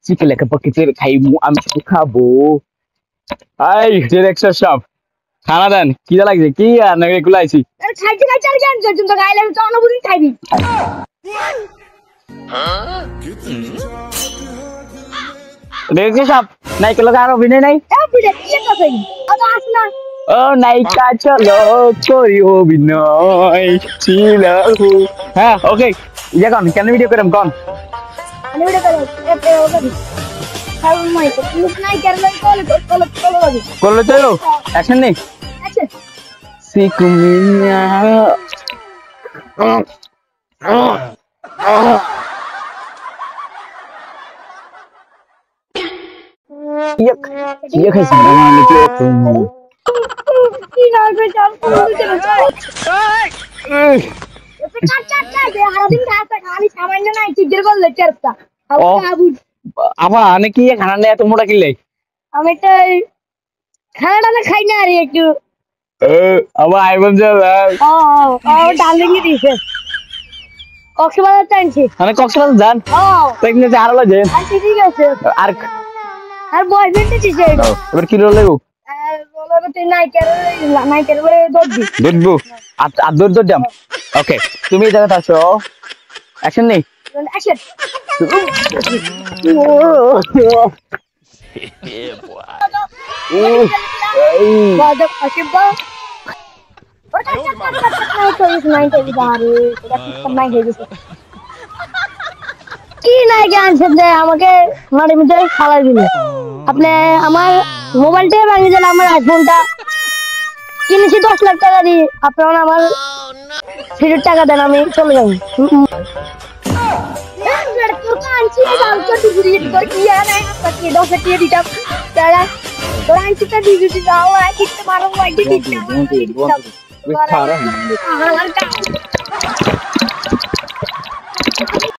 chicken লেখা পকেটে খাইমু আমি শুধু খাবো আই ডিরেক্টর সাহেব খানা দেন কি লাগছে কি আর না এগুলো আইছি খাইতে খাইতে আর জান তুমি তো গাইলে তো অনুভূতি খাইবি ডিরেক্টর সাহেব নায়িকা লোক আর অভিনয় নাই বিড়ে কি কথা আজ আসনা ও নায়িকা চলো করি অভিনয় ছিল হ্যাঁ ওকে এখন কেন ভিডিও করেন কোন আমি ভিডিও করে এতে ওকে খাও মাই তো তুমি নাই করলে কল লাগি করলে চলো অ্যাকশন নেই আচ্ছা সিকুমিয়া ইয়ে খাইছি না মানে কি না করে চাল হারাদিন খাতা খালি সামান্য নাই চিজের বললে চেরতা আবার অনেক কি খানা নেই এত মোটা কিনলে আমি তো খানাটা খাই না আর একটু আবার আইবন ডার্লিং দিছে কক্সবাজার টাইমছি মানে কক্সবাজার যান দেখলে যে আরো যান ঠিক আছে আর আর বয়ফ্রেন্ড দিছে এবার কি রোল লাগো নাইকের বলে দেখবো আর দৌড় দাম ওকে তুমি এই জায়গাতে আসো অ্যাকশন নেই অ্যাকশন কি নাই জ্ঞান আমাকে মাঠে মধ্যে খালাই দিল আপনি আমার মোবাইলটা ভেঙে দিলে আমার আইফোনটা কিনেছি 10 লাখ টাকা দিয়ে আপনারা আমার ফেরত টাকা দেন আমি চলে যাবো